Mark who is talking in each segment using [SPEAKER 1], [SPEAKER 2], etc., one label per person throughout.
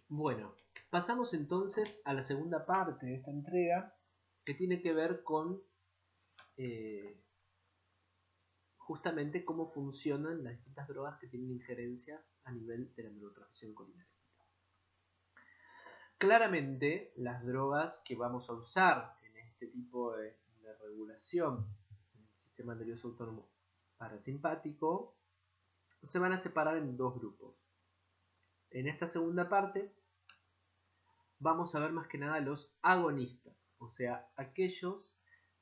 [SPEAKER 1] Bueno, pasamos entonces a la segunda parte de esta entrega que tiene que ver con eh, justamente cómo funcionan las distintas drogas que tienen injerencias a nivel de la neurotransmisión colinérgica. Claramente, las drogas que vamos a usar en este tipo de regulación en el sistema nervioso autónomo parasimpático se van a separar en dos grupos. En esta segunda parte vamos a ver más que nada los agonistas, o sea, aquellos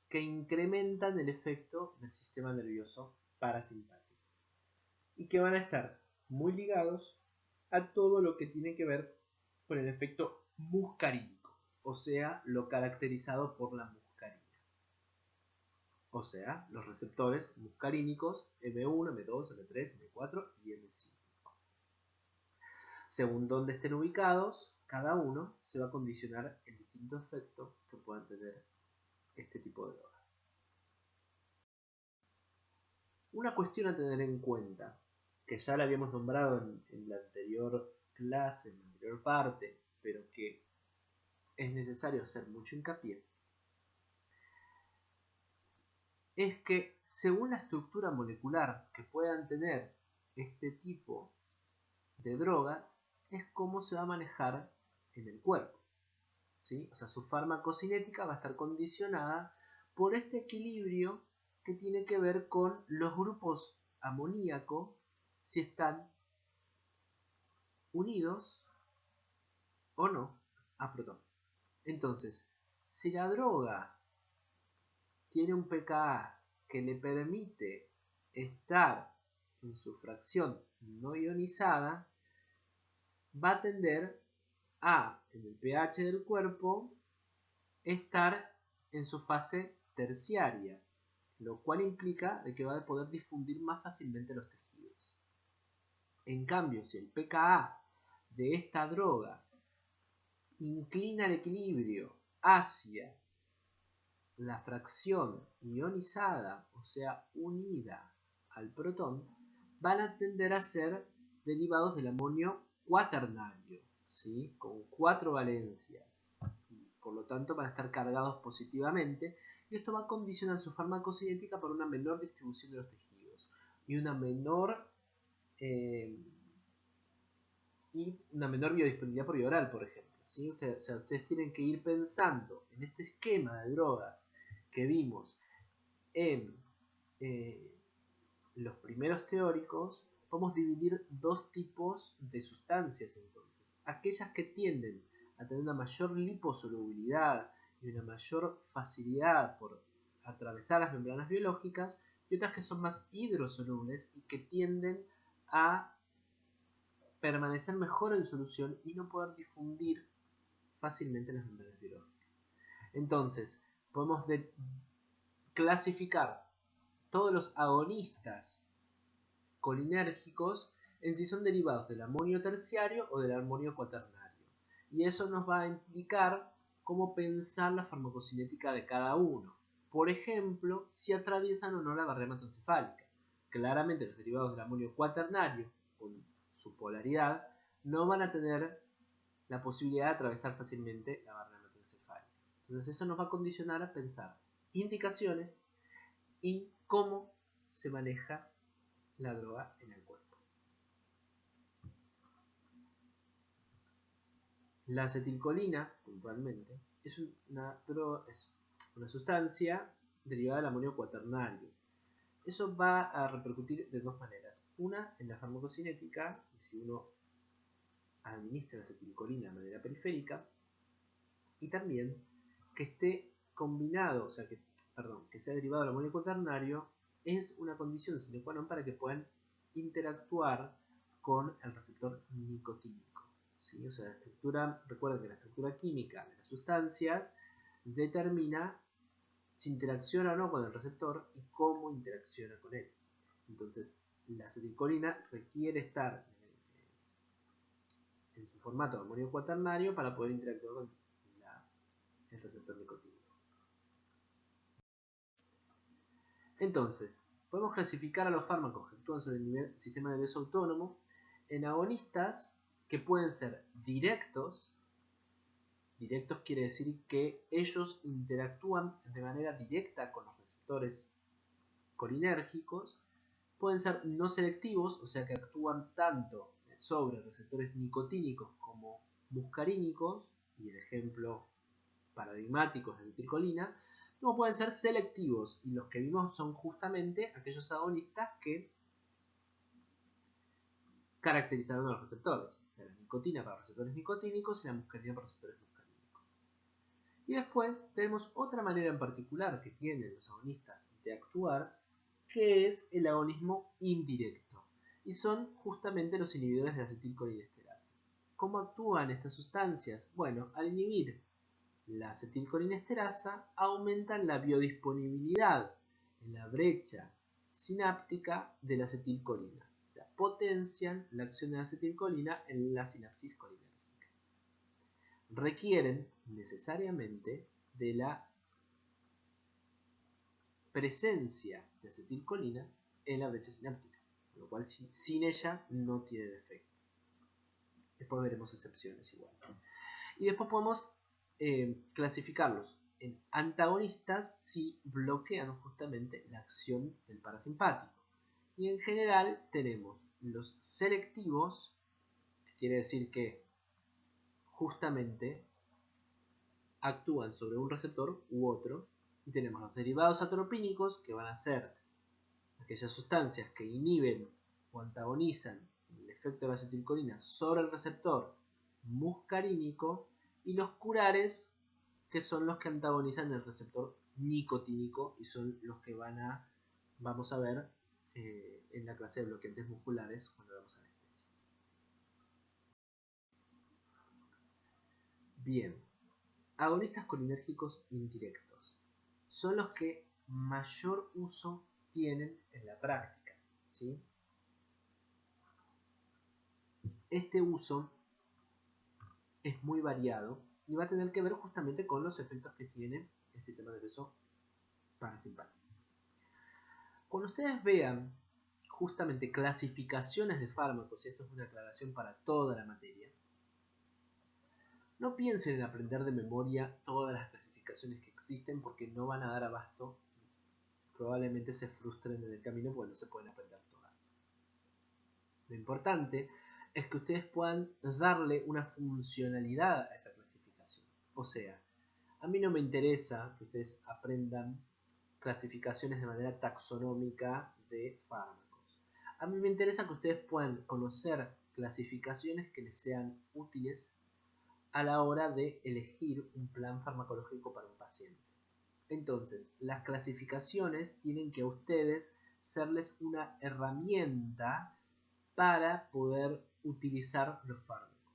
[SPEAKER 1] que incrementan el efecto del sistema nervioso parasimpático y que van a estar muy ligados a todo lo que tiene que ver con el efecto muscarínico, o sea, lo caracterizado por la muscarina. O sea, los receptores muscarínicos M1, M2, M3, M4 y M5. Según donde estén ubicados, cada uno se va a condicionar el distinto efecto que puedan tener este tipo de drogas. Una cuestión a tener en cuenta, que ya la habíamos nombrado en la anterior clase, en la anterior parte, pero que es necesario hacer mucho hincapié, es que según la estructura molecular que puedan tener este tipo de drogas, es cómo se va a manejar en el cuerpo. ¿Sí? O sea, su farmacocinética va a estar condicionada por este equilibrio que tiene que ver con los grupos amoníaco, si están unidos o no a protón. Entonces, si la droga tiene un pKa que le permite estar en su fracción no ionizada, va a tender a, en el pH del cuerpo, estar en su fase terciaria, lo cual implica de que va a poder difundir más fácilmente los tejidos. En cambio, si el pKa de esta droga inclina el equilibrio hacia la fracción ionizada, o sea, unida al protón, van a tender a ser derivados del amonio cuaternario, ¿sí? Con 4 valencias. Por lo tanto, van a estar cargados positivamente y esto va a condicionar su farmacocinética por una menor distribución de los tejidos y una menor biodisponibilidad por vía oral, por ejemplo. ¿Sí? Ustedes tienen que ir pensando en este esquema de drogas que vimos en los primeros teóricos. Podemos dividir dos tipos de sustancias entonces. Aquellas que tienden a tener una mayor liposolubilidad y una mayor facilidad por atravesar las membranas biológicas, y otras que son más hidrosolubles y que tienden a permanecer mejor en solución y no poder difundir fácilmente las membranas biológicas. Entonces, podemos clasificar todos los agonistas colinérgicos en si son derivados del amonio terciario o del amonio cuaternario. Y eso nos va a indicar cómo pensar la farmacocinética de cada uno. Por ejemplo, si atraviesan o no la barrera hematoencefálica. Claramente los derivados del amonio cuaternario, con su polaridad, no van a tener la posibilidad de atravesar fácilmente la barrera hematoencefálica. Entonces eso nos va a condicionar a pensar indicaciones y cómo se maneja la droga en el cuerpo. La acetilcolina, puntualmente, es una sustancia derivada del amonio cuaternario. Eso va a repercutir de dos maneras. Una, en la farmacocinética, si uno administra la acetilcolina de manera periférica, y también que esté combinado, o sea, que sea derivado del amonio cuaternario, es una condición sine qua non para que puedan interactuar con el receptor nicotínico. ¿Sí? O sea, recuerden que la estructura química de las sustancias determina si interacciona o no con el receptor y cómo interacciona con él. Entonces, la acetilcolina requiere estar en su formato de amonio cuaternario para poder interactuar con el receptor nicotínico. Entonces, podemos clasificar a los fármacos que actúan sobre el sistema nervioso autónomo en agonistas que pueden ser directos. Directos quiere decir que ellos interactúan de manera directa con los receptores colinérgicos. Pueden ser no selectivos, o sea que actúan tanto sobre receptores nicotínicos como muscarínicos, y el ejemplo paradigmático es la acetilcolina, como pueden ser selectivos, y los que vimos son justamente aquellos agonistas que caracterizaron a los receptores, o sea, la nicotina para receptores nicotínicos y la muscarina para receptores muscarínicos. Y después tenemos otra manera en particular que tienen los agonistas de actuar, que es el agonismo indirecto, y son justamente los inhibidores de la acetilcolinesterasa. ¿Cómo actúan estas sustancias? Bueno, al inhibir la acetilcolinesterasa aumentan la biodisponibilidad en la brecha sináptica de la acetilcolina, o sea, potencian la acción de la acetilcolina en la sinapsis colinérgica. Requieren necesariamente de la presencia de acetilcolina en la brecha sináptica, con lo cual sin ella no tiene efecto. Después veremos excepciones igual. Y después podemos clasificarlos en antagonistas si bloquean justamente la acción del parasimpático. Y en general tenemos los selectivos, que quiere decir que justamente actúan sobre un receptor u otro, y tenemos los derivados atropínicos, que van a ser aquellas sustancias que inhiben o antagonizan el efecto de la acetilcolina sobre el receptor muscarínico, y los curares, que son los que antagonizan el receptor nicotínico y son los que vamos a ver en la clase de bloqueantes musculares cuando veamos anestesia. Bien, agonistas colinérgicos indirectos son los que mayor uso tienen en la práctica, ¿sí? Este uso es muy variado y va a tener que ver justamente con los efectos que tiene el sistema nervioso parasimpático. Cuando ustedes vean justamente clasificaciones de fármacos, y esto es una aclaración para toda la materia, no piensen en aprender de memoria todas las clasificaciones que existen, porque no van a dar abasto, probablemente se frustren en el camino porque no se pueden aprender todas. Lo importante es que ustedes puedan darle una funcionalidad a esa clasificación. O sea, a mí no me interesa que ustedes aprendan clasificaciones de manera taxonómica de fármacos. A mí me interesa que ustedes puedan conocer clasificaciones que les sean útiles a la hora de elegir un plan farmacológico para un paciente. Entonces, las clasificaciones tienen que a ustedes serles una herramienta para poder utilizar los fármacos.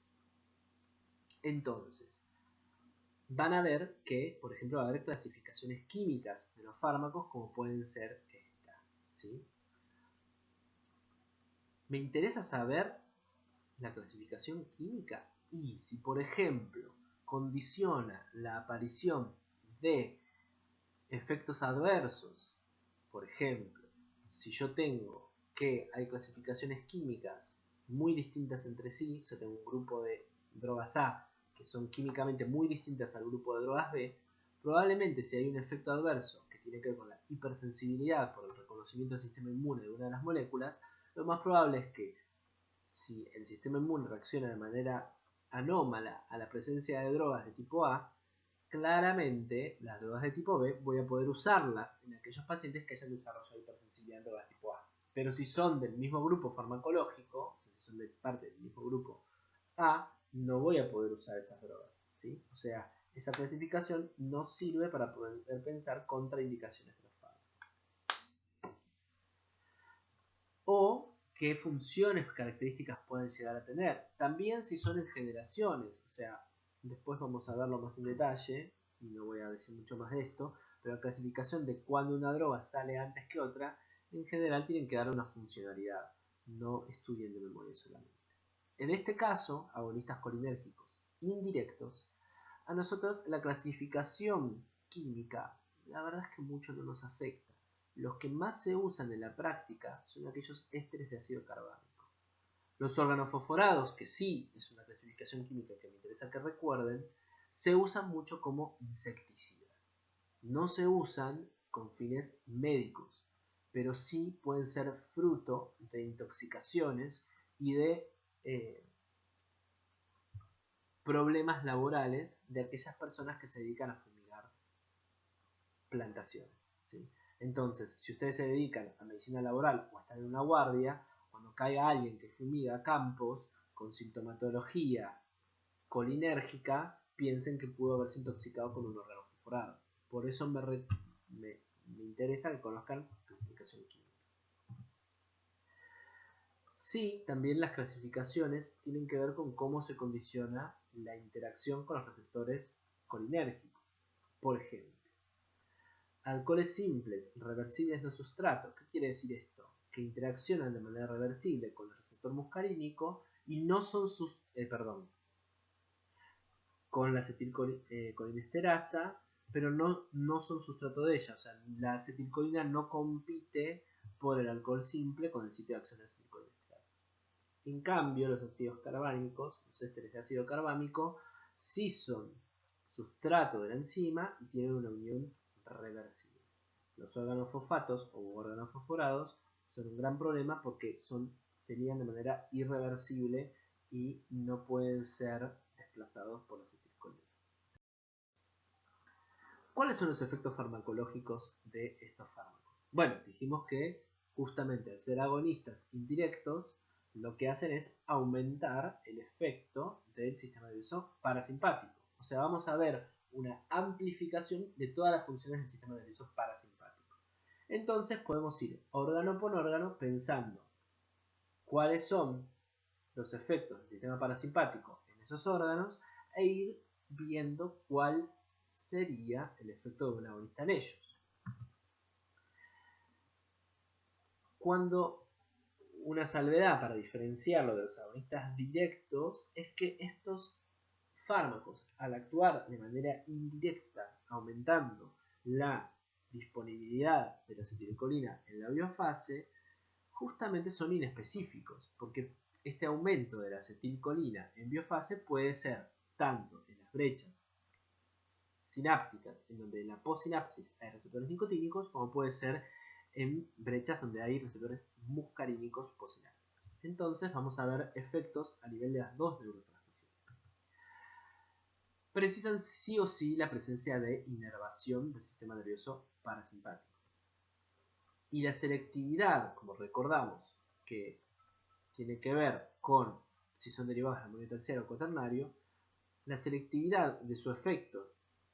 [SPEAKER 1] Entonces, van a ver que, por ejemplo, va a haber clasificaciones químicas de los fármacos, como pueden ser esta, ¿sí? Me interesa saber la clasificación química, y si, por ejemplo, condiciona la aparición de efectos adversos, por ejemplo, si yo tengo que hay clasificaciones químicas muy distintas entre sí, o sea, tengo un grupo de drogas A que son químicamente muy distintas al grupo de drogas B, probablemente si hay un efecto adverso que tiene que ver con la hipersensibilidad por el reconocimiento del sistema inmune de una de las moléculas, lo más probable es que si el sistema inmune reacciona de manera anómala a la presencia de drogas de tipo A, claramente las drogas de tipo B voy a poder usarlas en aquellos pacientes que hayan desarrollado hipersensibilidad en drogas tipo A. Pero si son del mismo grupo farmacológico, o sea, si son de parte del mismo grupo A, no voy a poder usar esas drogas, ¿sí? O sea, esa clasificación no sirve para poder pensar contraindicaciones de los fármacos. O qué funciones características pueden llegar a tener. También si son en generaciones, o sea, después vamos a verlo más en detalle, y no voy a decir mucho más de esto, pero la clasificación de cuando una droga sale antes que otra, en general tienen que dar una funcionalidad, no estudien de memoria solamente. En este caso, agonistas colinérgicos indirectos, a nosotros la clasificación química, la verdad es que mucho no nos afecta. Los que más se usan en la práctica son aquellos ésteres de ácido carbánico. Los organofosforados, que sí es una clasificación química que me interesa que recuerden, se usan mucho como insecticidas. No se usan con fines médicos, pero sí pueden ser fruto de intoxicaciones y de problemas laborales de aquellas personas que se dedican a fumigar plantaciones, ¿sí? Entonces, si ustedes se dedican a medicina laboral o están en una guardia, cuando caiga alguien que fumiga campos con sintomatología colinérgica, piensen que pudo haberse intoxicado con un organofosforado. Por eso me interesa que conozcan clasificación química. Sí, también las clasificaciones tienen que ver con cómo se condiciona la interacción con los receptores colinérgicos. Por ejemplo, alcoholes simples, reversibles no sustratos. ¿Qué quiere decir esto? Que interaccionan de manera reversible con el receptor muscarínico y no son con la acetilcolinesterasa, pero no son sustrato de ella. O sea, la acetilcolina no compite por el alcohol simple con el sitio de acción de acetilcolinesterasa. En cambio, los ácidos carbámicos, los ésteres de ácido carbámico, sí son sustrato de la enzima y tienen una unión reversible. Los organofosfatos o organofosforados son un gran problema porque serían de manera irreversible y no pueden ser desplazados por la acetilcolina. ¿Cuáles son los efectos farmacológicos de estos fármacos? Bueno, dijimos que justamente al ser agonistas indirectos, lo que hacen es aumentar el efecto del sistema nervioso parasimpático. O sea, vamos a ver una amplificación de todas las funciones del sistema nervioso parasimpático. Entonces podemos ir órgano por órgano pensando cuáles son los efectos del sistema parasimpático en esos órganos e ir viendo cuál sería el efecto de un agonista en ellos. Cuando una salvedad para diferenciarlo de los agonistas directos es que estos fármacos, al actuar de manera indirecta, aumentando la disponibilidad de la acetilcolina en la biofase, justamente son inespecíficos, porque este aumento de la acetilcolina en biofase puede ser tanto en las brechas sinápticas, en donde en la postsinapsis hay receptores nicotínicos, como puede ser en brechas donde hay receptores muscarínicos postsinápticos. Entonces vamos a ver efectos a nivel de las dos neurotransmisiones. Precisan sí o sí la presencia de inervación del sistema nervioso parasimpático. Y la selectividad, como recordamos, que tiene que ver con si son derivados del amonio terciario o cuaternario, la selectividad de su efecto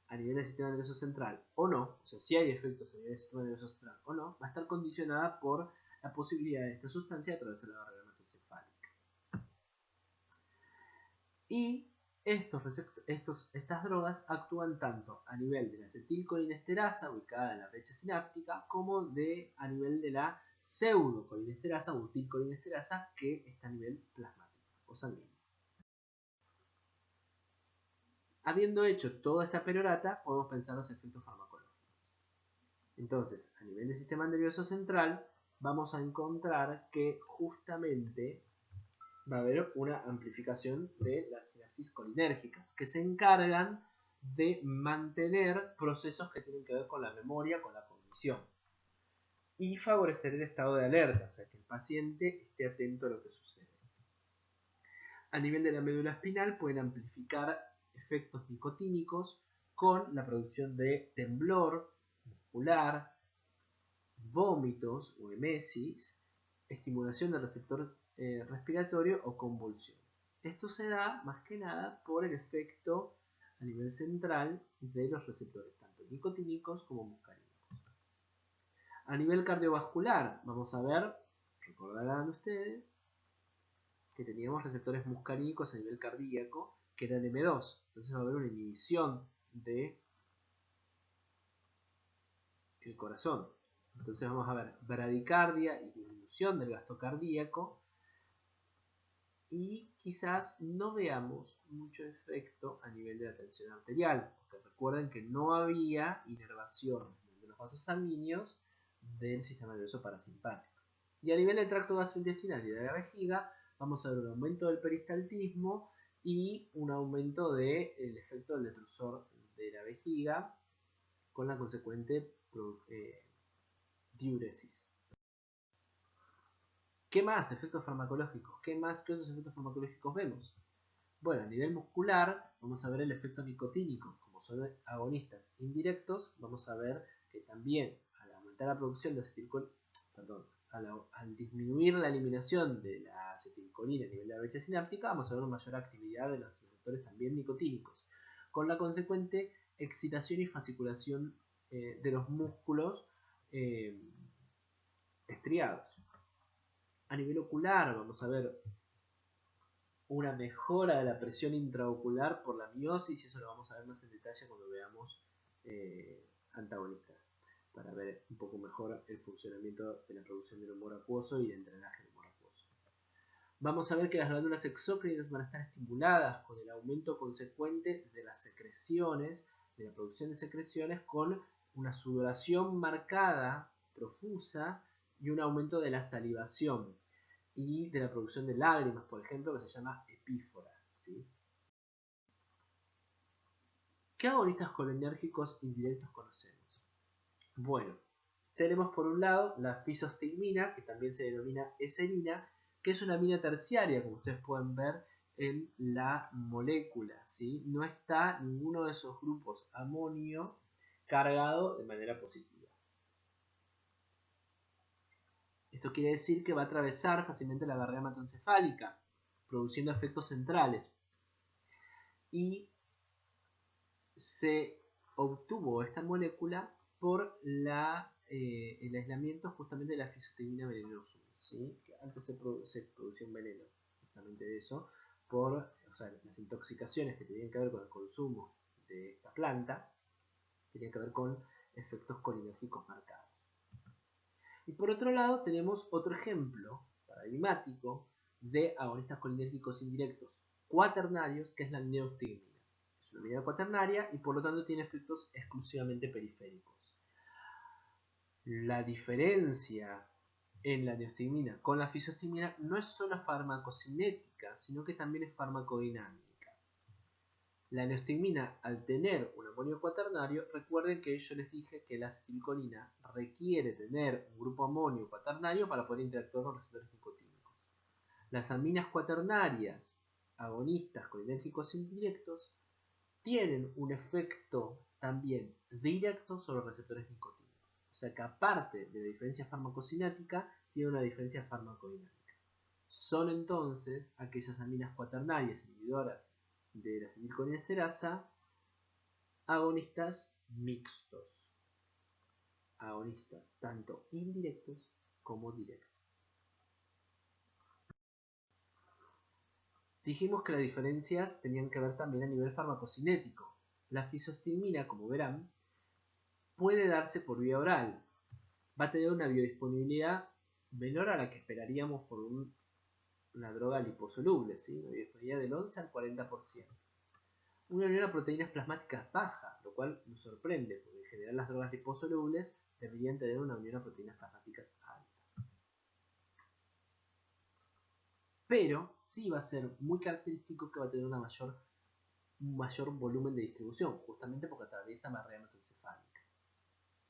[SPEAKER 1] a nivel del sistema nervioso central o no, o sea, si hay efectos a nivel del sistema nervioso central o no, va a estar condicionada por la posibilidad de esta sustancia de atravesar la barrera hematocefálica. Y estas drogas actúan tanto a nivel de la acetilcolinesterasa ubicada en la brecha sináptica como a nivel de la pseudocolinesterasa o butilcolinesterasa que está a nivel plasmático o sanguíneo. Habiendo hecho toda esta perorata, podemos pensar los efectos farmacológicos. Entonces, a nivel del sistema nervioso central, vamos a encontrar que justamente va a haber una amplificación de las sinapsis colinérgicas, que se encargan de mantener procesos que tienen que ver con la memoria, con la cognición, y favorecer el estado de alerta, o sea, que el paciente esté atento a lo que sucede. A nivel de la médula espinal pueden amplificar efectos nicotínicos con la producción de temblor muscular, vómitos o emesis, estimulación del receptor respiratorio o convulsión. Esto se da más que nada por el efecto a nivel central de los receptores, tanto nicotínicos como muscarínicos. A nivel cardiovascular, vamos a ver, recordarán ustedes, que teníamos receptores muscarínicos a nivel cardíaco, que era el M2. Entonces va a haber una inhibición del corazón. Entonces vamos a ver bradicardia y disminución del gasto cardíaco. Y quizás no veamos mucho efecto a nivel de la tensión arterial, porque recuerden que no había inervación de los vasos sanguíneos del sistema nervioso parasimpático. Y a nivel del tracto gastrointestinal y de la vejiga, vamos a ver un aumento del peristaltismo y un aumento del efecto del detrusor de la vejiga con la consecuente diuresis. ¿Qué más efectos farmacológicos? ¿Qué otros efectos farmacológicos vemos? Bueno, a nivel muscular vamos a ver el efecto nicotínico. Como son agonistas indirectos, vamos a ver que también al aumentar la producción de acetilcolina, al disminuir la eliminación de la acetilcolina a nivel de la brecha sináptica, vamos a ver una mayor actividad de los receptores también nicotínicos, con la consecuente excitación y fasciculación de los músculos estriados. A nivel ocular vamos a ver una mejora de la presión intraocular por la miosis, y eso lo vamos a ver más en detalle cuando veamos antagonistas, para ver un poco mejor el funcionamiento de la producción del humor acuoso y del drenaje del humor acuoso. Vamos a ver que las glándulas exócrinas van a estar estimuladas con el aumento consecuente de las secreciones, de la producción de secreciones, con una sudoración marcada, profusa, y un aumento de la salivación y de la producción de lágrimas, por ejemplo, que se llama epífora, ¿sí? ¿Qué agonistas colinérgicos indirectos conocemos? Bueno, tenemos por un lado la fisostigmina, que también se denomina eserina, que es una amina terciaria, como ustedes pueden ver en la molécula, ¿sí? No está ninguno de esos grupos amonio cargado de manera positiva. Esto quiere decir que va a atravesar fácilmente la barrera hematoencefálica, produciendo efectos centrales. Y se obtuvo esta molécula por el aislamiento justamente de la fisostigmina venenosum, ¿sí? Que antes se producía un veneno, justamente de eso, las intoxicaciones que tenían que ver con el consumo de esta planta, tenían que ver con efectos colinérgicos marcados. Y por otro lado tenemos otro ejemplo paradigmático de agonistas colinérgicos indirectos cuaternarios, que es la neostigmina. Es una amina cuaternaria y por lo tanto tiene efectos exclusivamente periféricos. La diferencia en la neostigmina con la fisostigmina no es solo farmacocinética, sino que también es farmacodinámica. La neostigmina, al tener un amonio cuaternario, recuerden que yo les dije que la acetilcolina requiere tener un grupo amonio cuaternario para poder interactuar con receptores nicotínicos. Las aminas cuaternarias agonistas colinérgicos indirectos tienen un efecto también directo sobre los receptores nicotínicos. O sea que aparte de la diferencia farmacocinética, tiene una diferencia farmacodinámica. Son entonces aquellas aminas cuaternarias inhibidoras de la acetilcolinesterasa agonistas mixtos, agonistas tanto indirectos como directos. Dijimos que las diferencias tenían que ver también a nivel farmacocinético. La fisostigmina, como verán, puede darse por vía oral. Va a tener una biodisponibilidad menor a la que esperaríamos por una droga liposoluble, ¿sí? Una biodisponibilidad del 11 al 40%. Una unión a proteínas plasmáticas baja, lo cual nos sorprende, porque en general las drogas liposolubles deberían tener una unión a proteínas plasmáticas alta. Pero sí va a ser muy característico que va a tener un mayor volumen de distribución, justamente porque atraviesa barrera hematoencefálica.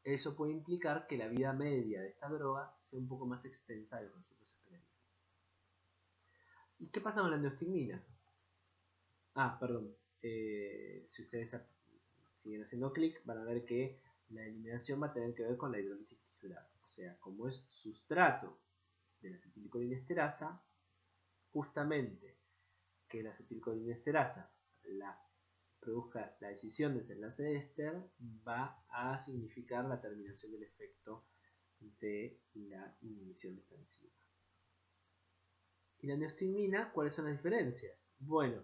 [SPEAKER 1] Eso puede implicar que la vida media de esta droga sea un poco más extensa de lo que nosotros esperaríamos. ¿Y qué pasa con la neostigmina? Si ustedes siguen haciendo clic, van a ver que la eliminación va a tener que ver con la hidrólisis tisular. O sea, como es sustrato de la acetilcolinesterasa, justamente que la acetilcolinesterasa produzca la decisión de desenlace de éster, va a significar la terminación del efecto de la inhibición de esta enzima. ¿Y la neostigmina? ¿Cuáles son las diferencias? Bueno,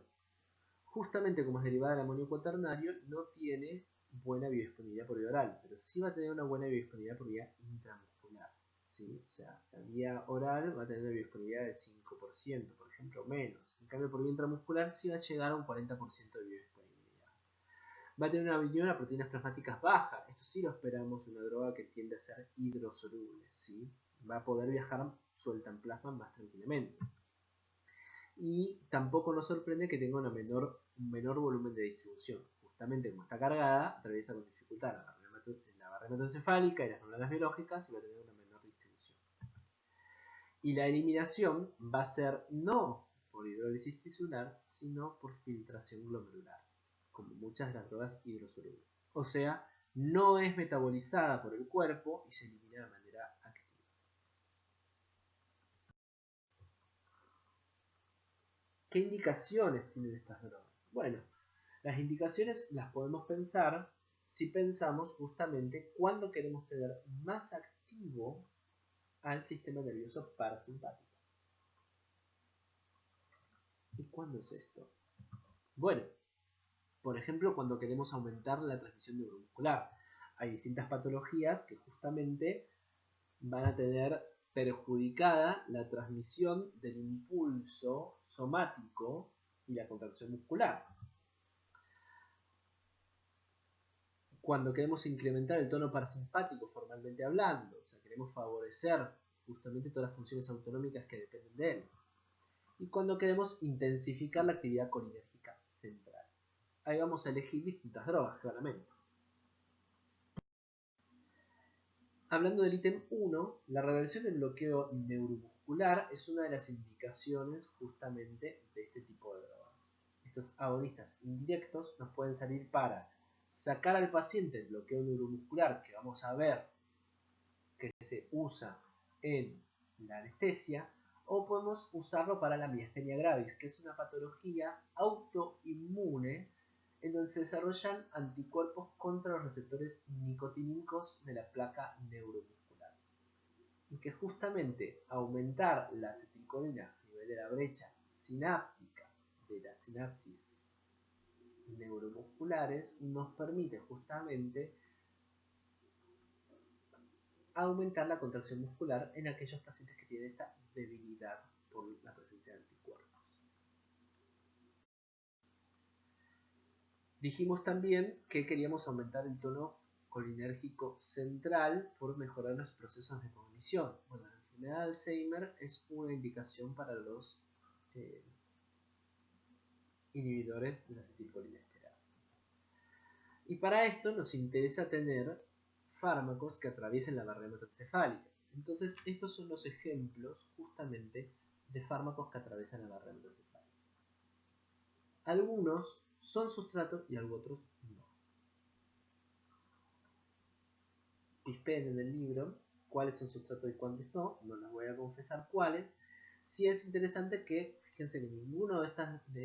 [SPEAKER 1] justamente como es derivada del amonio cuaternario, no tiene buena biodisponibilidad por vía oral, pero sí va a tener una buena biodisponibilidad por vía intramuscular, ¿sí? O sea, la vía oral va a tener una biodisponibilidad del 5%, por ejemplo, menos. En cambio, por vía intramuscular sí va a llegar a un 40% de biodisponibilidad. Va a tener una unión a proteínas plasmáticas baja. Esto sí lo esperamos de una droga que tiende a ser hidrosoluble, ¿sí? Va a poder viajar suelta en plasma más tranquilamente. y tampoco nos sorprende que tenga un menor volumen de distribución. Justamente como está cargada, atraviesa con dificultad la barrera hematoencefálica y las neuronas biológicas y va a tener una menor distribución. Y la eliminación va a ser no por hidrólisis tisular, sino por filtración glomerular, como muchas de las drogas hidrosolubles. O sea, no es metabolizada por el cuerpo y se elimina de manera activa. ¿Qué indicaciones tienen estas drogas? Bueno, las indicaciones las podemos pensar si pensamos justamente cuándo queremos tener más activo al sistema nervioso parasimpático. ¿Y cuándo es esto? Bueno, por ejemplo, cuando queremos aumentar la transmisión neuromuscular. Hay distintas patologías que justamente van a tener perjudicada la transmisión del impulso somático y la contracción muscular. Cuando queremos incrementar el tono parasimpático formalmente hablando, o sea, queremos favorecer justamente todas las funciones autonómicas que dependen de él. Y cuando queremos intensificar la actividad colinérgica central. Ahí vamos a elegir distintas drogas, claramente. Hablando del ítem 1, la reversión del bloqueo neuromuscular es una de las indicaciones justamente de este tipo de drogas. Estos agonistas indirectos nos pueden servir para sacar al paciente el bloqueo neuromuscular que vamos a ver que se usa en la anestesia, o podemos usarlo para la miastenia gravis, que es una patología autoinmune en donde se desarrollan anticuerpos contra los receptores nicotínicos de la placa neuromuscular. Y que justamente aumentar la acetilcolina a nivel de la brecha sináptica de las sinapsis neuromusculares nos permite justamente aumentar la contracción muscular en aquellos pacientes que tienen esta debilidad por la presencia de anticuerpos. Dijimos también que queríamos aumentar el tono colinérgico central por mejorar los procesos de cognición. Bueno, la enfermedad de Alzheimer es una indicación para los inhibidores de la acetilcolinesterasa. Y para esto nos interesa tener fármacos que atraviesen la barrera hematoencefálica. Entonces, estos son los ejemplos justamente de fármacos que atraviesan la barrera hematoencefálica. Algunos son sustrato y otros no. Pispeen en el libro cuáles son sustrato y cuáles no les voy a confesar cuáles. Sí es interesante que, fíjense que ninguno de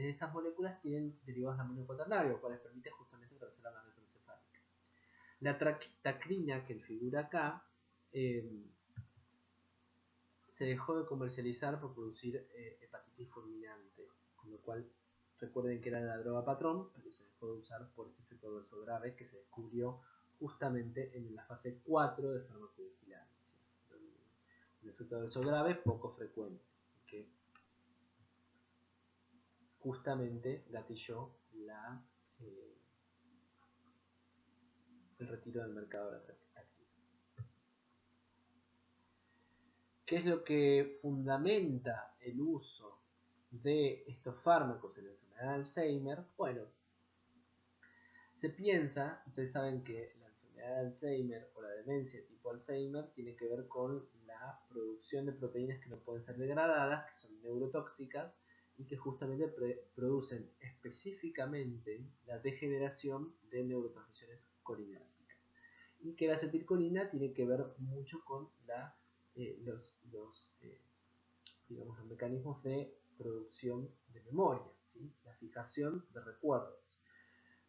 [SPEAKER 1] estas moléculas tienen derivados de amonio cuaternario, cuales permite justamente atravesar la barrera hematoencefálica. La tacrina que figura acá se dejó de comercializar por producir hepatitis fulminante, con lo cual recuerden que era la droga patrón, pero se dejó de usar por este efecto adverso grave que se descubrió justamente en la fase 4 de farmacovigilancia. Un efecto adverso grave poco frecuente, que justamente gatilló el retiro del mercado de la tacrina. ¿Qué es lo que fundamenta el uso de estos fármacos en la enfermedad de Alzheimer? Bueno, se piensa, ustedes saben que la enfermedad de Alzheimer o la demencia tipo Alzheimer tiene que ver con la producción de proteínas que no pueden ser degradadas, que son neurotóxicas y que justamente producen específicamente la degeneración de neurotransmisiones colinérgicas. Y que la acetilcolina tiene que ver mucho con los mecanismos de producción de memoria, ¿sí? La fijación de recuerdos.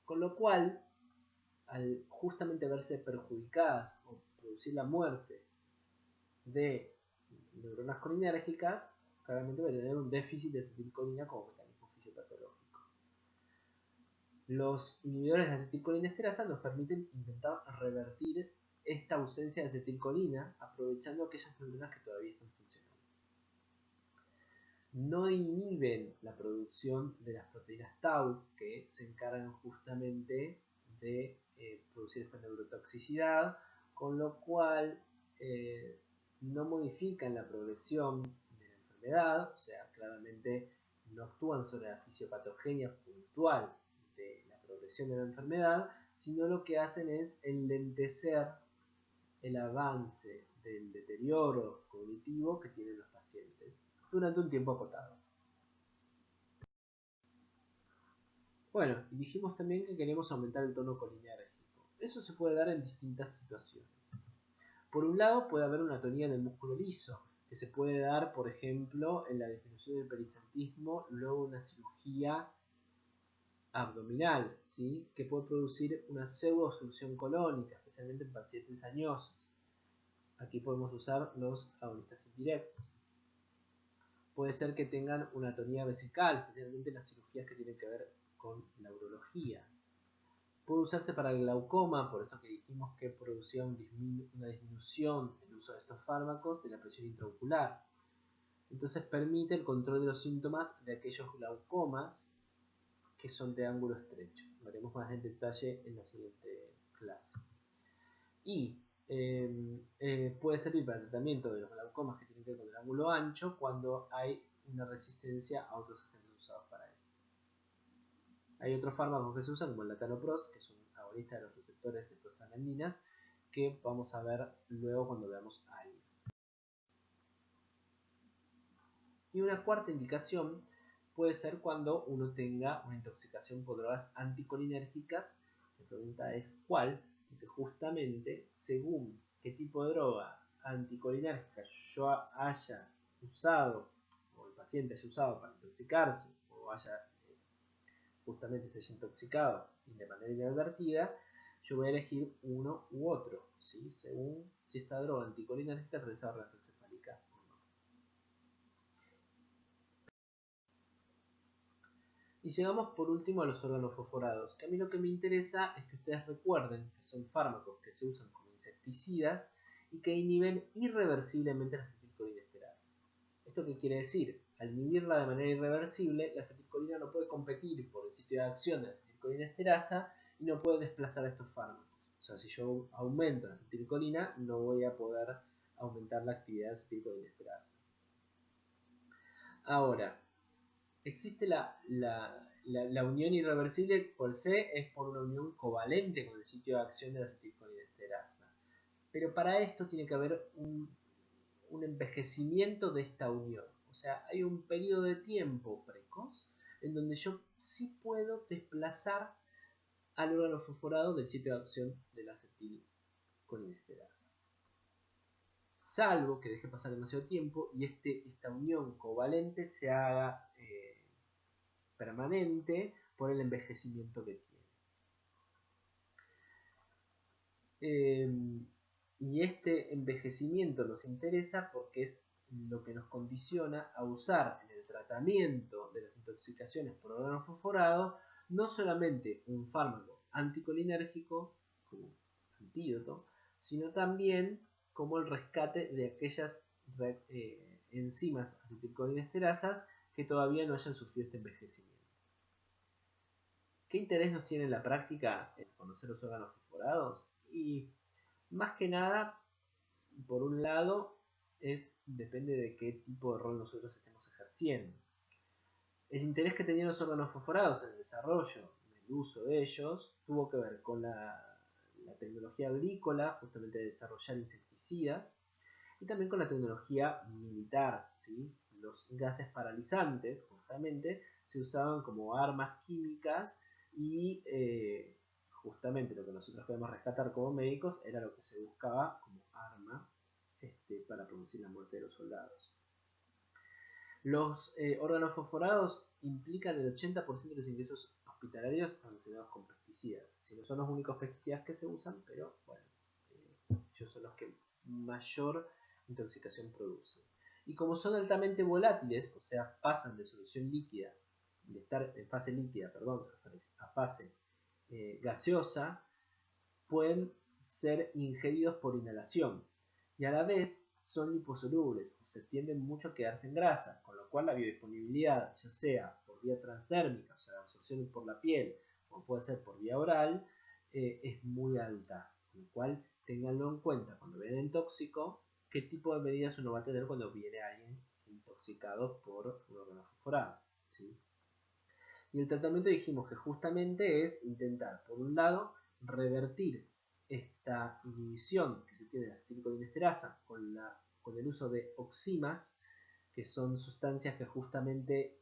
[SPEAKER 1] Con lo cual, al justamente verse perjudicadas o producir la muerte de neuronas colinérgicas, claramente va a tener un déficit de acetilcolina como mecanismo fisiopatológico. Los inhibidores de acetilcolinesterasa nos permiten intentar revertir esta ausencia de acetilcolina aprovechando aquellas neuronas que todavía están funcionando. No inhiben la producción de las proteínas tau que se encargan justamente de producir esta neurotoxicidad, con lo cual no modifican la progresión de la enfermedad, o sea, claramente no actúan sobre la fisiopatogenia puntual de la progresión de la enfermedad, sino lo que hacen es enlentecer el avance del deterioro cognitivo que tienen los pacientes durante un tiempo acotado. Bueno, y dijimos también que queremos aumentar el tono colinérgico. Eso se puede dar en distintas situaciones. Por un lado, puede haber una atonía en el músculo liso, que se puede dar, por ejemplo, en la disminución del peristaltismo luego de una cirugía abdominal, ¿sí? Que puede producir una pseudo-obstrucción colónica, especialmente en pacientes añosos. Aquí podemos usar los agonistas indirectos. Puede ser que tengan una atonía vesical, especialmente en las cirugías que tienen que ver con la urología. Puede usarse para el glaucoma, por esto que dijimos que producía una disminución el uso de estos fármacos de la presión intraocular. Entonces permite el control de los síntomas de aquellos glaucomas que son de ángulo estrecho. Lo haremos más en detalle en la siguiente clase. Y puede servir para el tratamiento de los glaucomas que tienen que ver con el ángulo ancho cuando hay una resistencia a otros agentes usados para ello. Hay otros fármacos que se usan como el latanoprost, que es un agonista de los receptores de prostaglandinas, que vamos a ver luego cuando veamos AINES. Y una cuarta indicación puede ser cuando uno tenga una intoxicación por drogas anticolinérgicas. La pregunta es ¿cuál? Porque justamente según qué tipo de droga anticolinérgica yo haya usado o el paciente haya usado para intoxicarse o justamente se haya intoxicado de manera inadvertida, yo voy a elegir uno u otro, ¿sí? Según si esta droga anticolinérgica realiza reactoencefálica o no. Y llegamos por último a los órganos fosforados, que a mí lo que me interesa es que ustedes recuerden que son fármacos que se usan como insecticidas y que inhiben irreversiblemente la acetilcolinesterasa. ¿Esto qué quiere decir? Al inhibirla de manera irreversible, la acetilcolina no puede competir por el sitio de acción de la acetilcolinesterasa y no puede desplazar a estos fármacos. O sea, si yo aumento la acetilcolina, no voy a poder aumentar la actividad de acetilcolinesterasa. Ahora, existe la unión irreversible por C, es por una unión covalente con el sitio de acción de la acetilcolinesterasa. Pero para esto tiene que haber un envejecimiento de esta unión. O sea, hay un periodo de tiempo precoz en donde yo sí puedo desplazar al órgano fosforado del sitio de acción de la acetilcolinesterasa. Salvo que deje pasar demasiado tiempo y esta unión covalente se haga permanente por el envejecimiento que tiene. Y este envejecimiento nos interesa porque es lo que nos condiciona a usar en el tratamiento de las intoxicaciones por órgano fosforado no solamente un fármaco anticolinérgico como antídoto, sino también como el rescate de aquellas enzimas acetilcolinesterasas que todavía no hayan sufrido este envejecimiento. ¿Qué interés nos tiene en la práctica en conocer los órganos fosforados? Y más que nada, por un lado, depende de qué tipo de rol nosotros estemos ejerciendo. El interés que tenían los órganos fosforados en el desarrollo del uso de ellos tuvo que ver con la tecnología agrícola, justamente de desarrollar insecticidas, y también con la tecnología militar, ¿sí? Los gases paralizantes, justamente, se usaban como armas químicas y justamente lo que nosotros podemos rescatar como médicos era lo que se buscaba como arma para producir la muerte de los soldados. Los órganos fosforados implican el 80% de los ingresos hospitalarios relacionados con pesticidas. Si no son los únicos pesticidas que se usan, pero bueno, ellos son los que mayor intoxicación producen. Y como son altamente volátiles, o sea, pasan de solución líquida, de estar en fase líquida, a fase gaseosa, pueden ser ingeridos por inhalación y a la vez son liposolubles, o se tienden mucho a quedarse en grasa, con lo cual la biodisponibilidad, ya sea por vía transdérmica, o sea, la absorción por la piel, o puede ser por vía oral, es muy alta, con lo cual ténganlo en cuenta cuando vienen tóxico, qué tipo de medidas uno va a tener cuando viene alguien intoxicado por un órgano fosforado. ¿sí? Y el tratamiento dijimos que justamente es intentar, por un lado, revertir esta inhibición que se tiene de acetilcolinesterasa con el uso de oximas, que son sustancias que justamente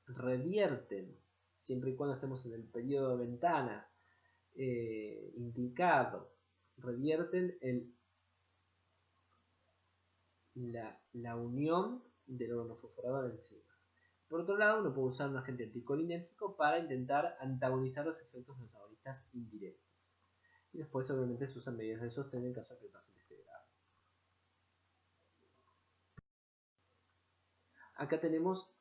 [SPEAKER 1] revierten, siempre y cuando estemos en el periodo de ventana indicado, revierten la unión del organofosforador enzima. Por otro lado, uno puede usar un agente anticolinérgico para intentar antagonizar los efectos de los agonistas indirectos. Y después, obviamente, se usan medidas de sostén en caso de que el paciente esté grave. Acá tenemos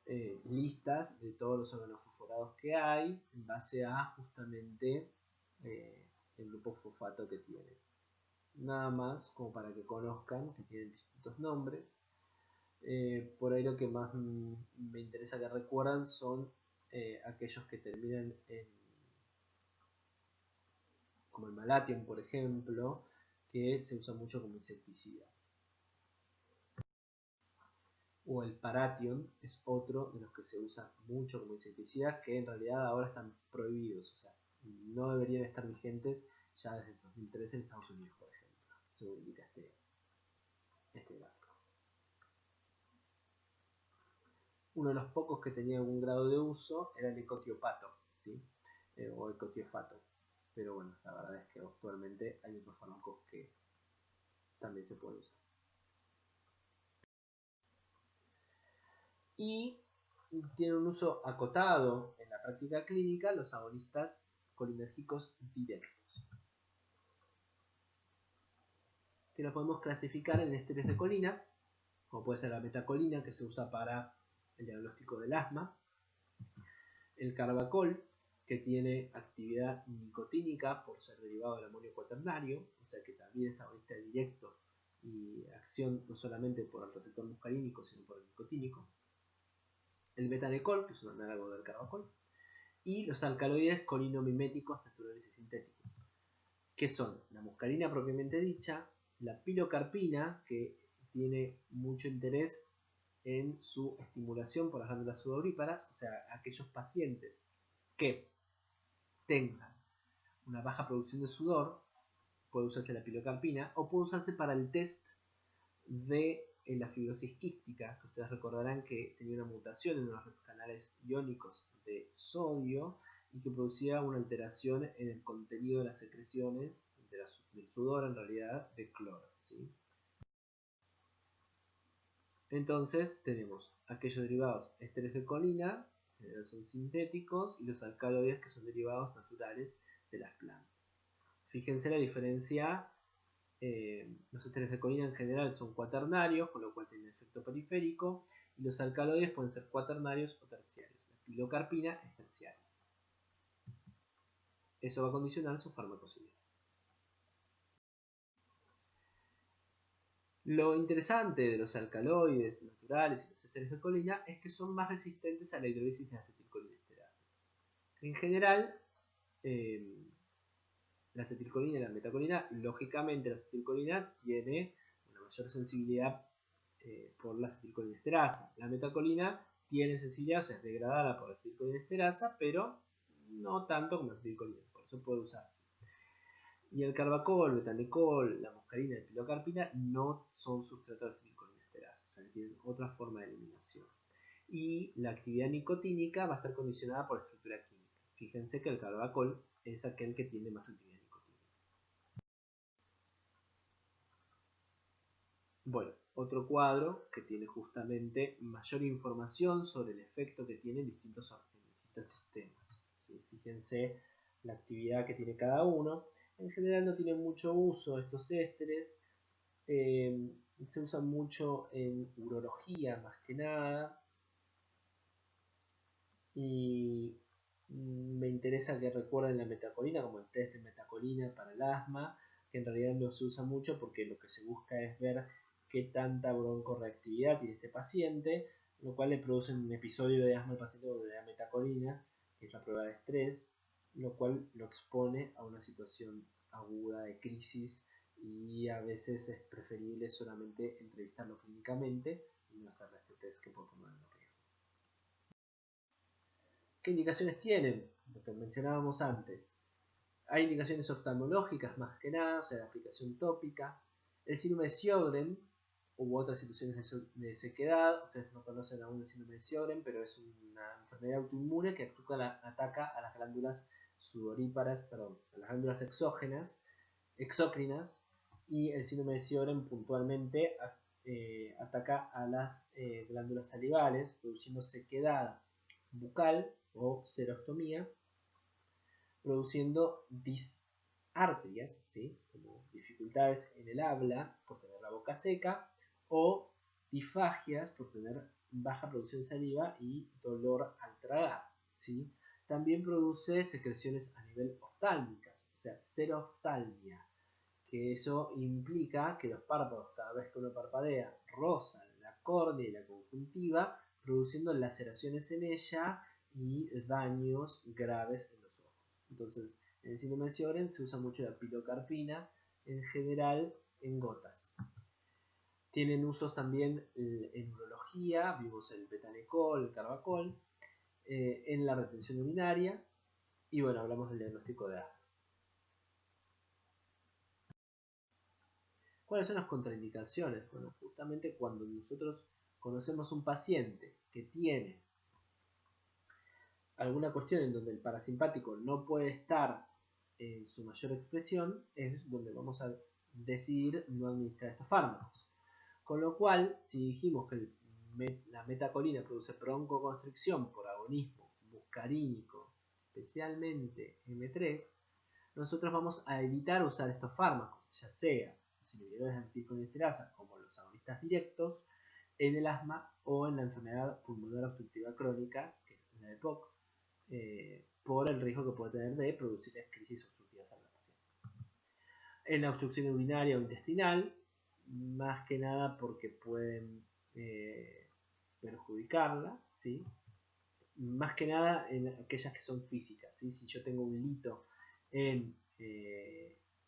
[SPEAKER 1] listas de todos los organofosforados que hay en base a justamente el grupo fosfato que tiene. Nada más como para que conozcan que tienen distintos nombres. Por ahí lo que más me interesa que recuerdan son aquellos que terminan en, como el malation, por ejemplo, que se usa mucho como insecticida. O el paration es otro de los que se usa mucho como insecticidas, que en realidad ahora están prohibidos, o sea, no deberían estar vigentes ya desde 2013 en Estados Unidos, por ejemplo, según indica este gráfico. Uno de los pocos que tenía algún grado de uso era el ecotiopato, ¿sí? O ecotiofato. Pero bueno, la verdad es que actualmente hay otros fármacos que también se pueden usar. Y tiene un uso acotado en la práctica clínica los agonistas colinérgicos directos, que lo podemos clasificar en esteres de colina, como puede ser la metacolina, que se usa para el diagnóstico del asma, el carbacol, que tiene actividad nicotínica por ser derivado del amonio cuaternario, o sea que también es agonista directo y acción no solamente por el receptor muscarínico, sino por el nicotínico. El betanecol, que es un análogo del carbacol, y los alcaloides colinomiméticos naturales y sintéticos, que son la muscarina propiamente dicha, la pilocarpina, que tiene mucho interés en su estimulación por las glándulas sudoríparas, o sea, aquellos pacientes que tengan una baja producción de sudor, puede usarse la pilocarpina, o puede usarse para el test de la fibrosis quística, que ustedes recordarán que tenía una mutación en los canales iónicos de sodio y que producía una alteración en el contenido de las secreciones del sudor, en realidad, de cloro, ¿sí? Entonces tenemos aquellos derivados ésteres de colina, que son sintéticos, y los alcaloides, que son derivados naturales de las plantas. Fíjense la diferencia. Los ésteres de colina en general son cuaternarios, con lo cual tienen efecto periférico, y los alcaloides pueden ser cuaternarios o terciarios. La pilocarpina es terciaria. Eso va a condicionar su farmacocinética. Lo interesante de los alcaloides naturales y los ésteres de colina es que son más resistentes a la hidrólisis de acetilcolinesterasa. En general, la acetilcolina y la metacolina, lógicamente la acetilcolina tiene una mayor sensibilidad por la acetilcolinesterasa. La metacolina tiene sensibilidad, o sea, es degradada por la acetilcolinesterasa, pero no tanto como la acetilcolina, por eso puede usarse. Y el carbacol, betanecol, la muscarina y la pilocarpina no son sustratos de acetilcolinesterasa, o sea, tienen otra forma de eliminación. Y la actividad nicotínica va a estar condicionada por la estructura química. Fíjense que el carbacol es aquel que tiene más actividad nicotínica. Bueno, otro cuadro que tiene justamente mayor información sobre el efecto que tienen distintos sistemas. ¿Sí? Fíjense la actividad que tiene cada uno. En general no tienen mucho uso estos ésteres. Se usan mucho en urología más que nada. Y me interesa que recuerden la metacolina como el test de metacolina para el asma, que en realidad no se usa mucho porque lo que se busca es ver qué tanta broncorreactividad tiene este paciente, lo cual le produce un episodio de asma al paciente donde le da metacolina, que es la prueba de estrés, lo cual lo expone a una situación aguda de crisis y a veces es preferible solamente entrevistarlo clínicamente y no hacerle este test que puede ponerlo ¿Qué indicaciones tienen? Lo que mencionábamos antes. Hay indicaciones oftalmológicas más que nada, o sea, la aplicación tópica. El síndrome de Sjögren u otras situaciones de sequedad. Ustedes no conocen aún el síndrome de Sjögren, pero es una enfermedad autoinmune que ataca a las glándulas sudoríparas, perdón, a las glándulas exócrinas, y el síndrome de Sjögren puntualmente ataca a las glándulas salivales, produciendo sequedad bucal o xerostomía, produciendo disartrias, ¿sí? Como dificultades en el habla por tener la boca seca, o disfagias por tener baja producción de saliva y dolor al tragar, ¿sí? También produce secreciones a nivel oftálmicas, o sea, xeroftalmia, que eso implica que los párpados, cada vez que uno parpadea, rozan la córnea y la conjuntiva, produciendo laceraciones en ella y daños graves en los ojos. Entonces, en el síndrome de Sjögren se usa mucho la pilocarpina, en general en gotas. Tienen usos también en urología, vimos el betanecol, el carbacol, en la retención urinaria, y bueno, hablamos del diagnóstico de asma. ¿Cuáles son las contraindicaciones? Bueno, justamente cuando nosotros conocemos un paciente que tiene alguna cuestión en donde el parasimpático no puede estar en su mayor expresión, es donde vamos a decidir no administrar estos fármacos. Con lo cual, si dijimos que la metacolina produce broncoconstricción por agonismo muscarínico, especialmente M3, nosotros vamos a evitar usar estos fármacos, ya sea los inhibidores de anticolinsterasa como los agonistas directos, en el asma o en la enfermedad pulmonar obstructiva crónica, que es la EPOC, por el riesgo que puede tener de producir crisis obstructivas en la paciente. En la obstrucción urinaria o intestinal, más que nada porque pueden perjudicarla, ¿sí? Más que nada en aquellas que son físicas, ¿sí? Si yo tengo un lito en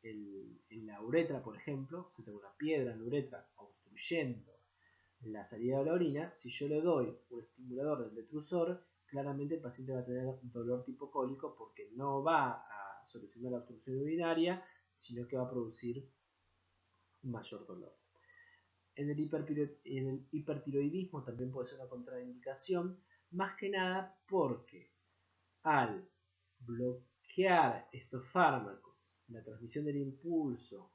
[SPEAKER 1] la uretra, por ejemplo, si tengo una piedra en la uretra obstruyendo la salida de la orina, si yo le doy un estimulador del detrusor, claramente el paciente va a tener dolor tipo cólico porque no va a solucionar la obstrucción urinaria, sino que va a producir mayor dolor. En el hipertiroidismo también puede ser una contraindicación, más que nada porque al bloquear estos fármacos la transmisión del impulso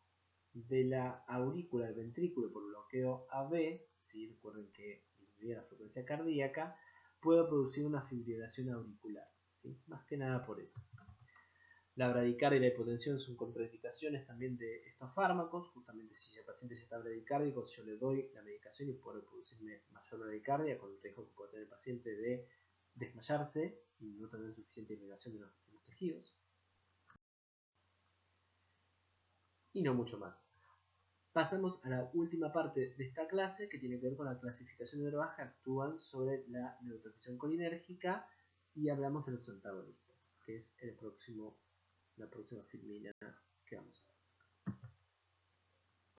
[SPEAKER 1] de la aurícula al ventrículo por bloqueo AB, ¿sí? Recuerden que disminuye la frecuencia cardíaca, puede producir una fibrilación auricular, ¿sí? Más que nada por eso. La bradicardia y la hipotensión son contraindicaciones también de estos fármacos. Justamente si el paciente ya está bradicárdico, yo le doy la medicación y puede producirme mayor bradicardia con el riesgo que puede tener el paciente de desmayarse y no tener suficiente irrigación de los tejidos. Y no mucho más. Pasamos a la última parte de esta clase, que tiene que ver con la clasificación de drogas que actúan sobre la neurotransmisión colinérgica, y hablamos de los antagonistas, que es la próxima filmina que vamos a ver.